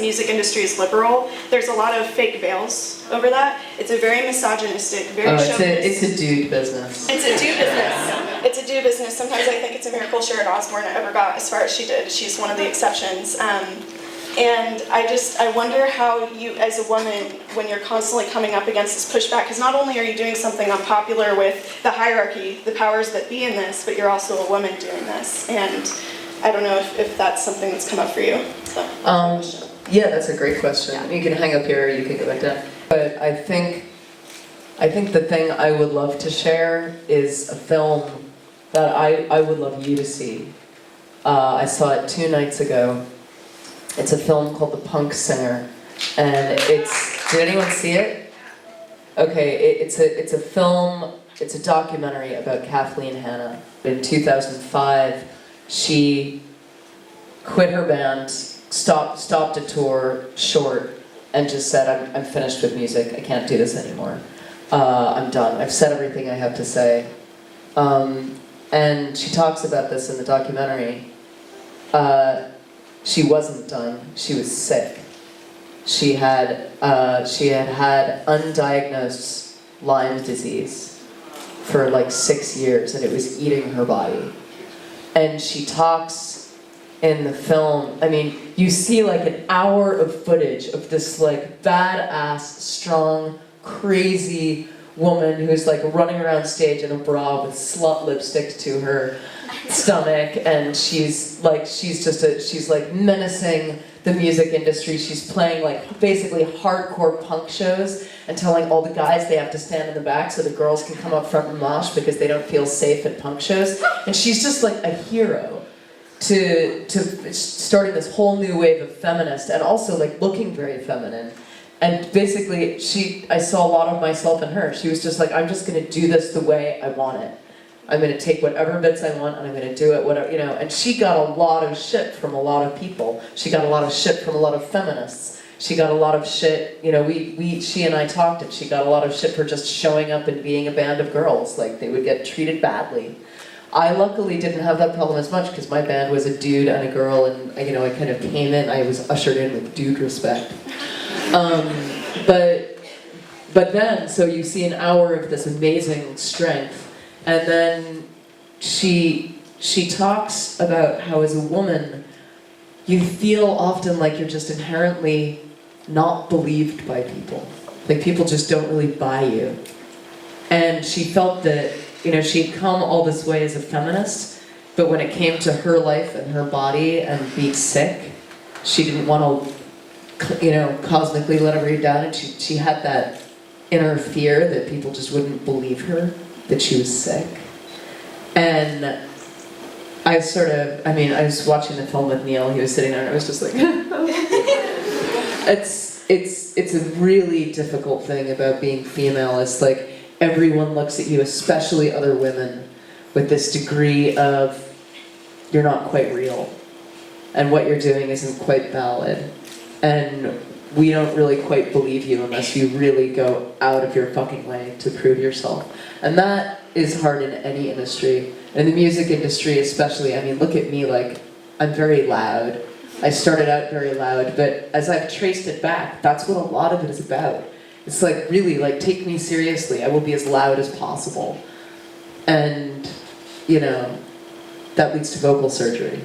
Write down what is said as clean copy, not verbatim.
music industry is liberal, there's a lot of fake veils over that. It's a very misogynistic, very chauvinist. It's a dude business. It's a dude business. It's a dude business. Sometimes I think it's a miracle Sharon Osbourne ever got as far as she did. She's one of the exceptions. And I wonder how you, as a woman, when you're constantly coming up against this pushback, because not only are you doing something unpopular with the hierarchy, the powers that be in this, but you're also a woman doing this. And I don't know if that's something that's come up for you. So, yeah, that's a great question. Yeah. You can hang up here, or you can go back down. But I think the thing I would love to share is a film that I would love you to see. I saw it 2 nights ago. It's a film called The Punk Singer, and did anyone see it? Okay, it's a film, it's a documentary about Kathleen Hanna. In 2005, she quit her band, stopped a tour short, and just said, I'm finished with music, I can't do this anymore. I'm done, I've said everything I have to say. And she talks about this in the documentary. She wasn't done, she was sick. She had undiagnosed Lyme disease for like 6 years, and it was eating her body. And she talks in the film, I mean, you see like an hour of footage of this like badass, strong, crazy woman who's like running around stage in a bra with slut lipstick to her stomach, and she's like menacing the music industry. She's playing like basically hardcore punk shows and telling all the guys they have to stand in the back so the girls can come up front and mosh because they don't feel safe at punk shows. And she's just like a hero to starting this whole new wave of feminist, and also like looking very feminine. And basically I saw a lot of myself in her. She was just like, I'm just gonna do this the way I want it. I'm going to take whatever bits I want and I'm going to do it, whatever, you know. And she got a lot of shit from a lot of people. She got a lot of shit from a lot of feminists. She got a lot of shit, you know, she and I talked, and she got a lot of shit for just showing up and being a band of girls. Like, they would get treated badly. I luckily didn't have that problem as much because my band was a dude and a girl, and, you know, I kind of came in, I was ushered in with dude respect. But then, so you see an hour of this amazing strength. And then she talks about how as a woman, you feel often like you're just inherently not believed by people. Like people just don't really buy you. And she felt that, you know, she'd come all this way as a feminist, but when it came to her life and her body and being sick, she didn't want to, you know, cosmically let everybody down, and she had that inner fear that people just wouldn't believe her, that she was sick. And I was watching the film with Neil, he was sitting there, and I was just like, it's a really difficult thing about being female. It's like, everyone looks at you, especially other women, with this degree of, you're not quite real, and what you're doing isn't quite valid, and we don't really quite believe you unless you really go out of your fucking way to prove yourself. And that is hard in any industry. In the music industry especially, I mean, look at me, like, I'm very loud. I started out very loud, but as I've traced it back, that's what a lot of it is about. It's like, really, like, take me seriously, I will be as loud as possible. And, you know, that leads to vocal surgery.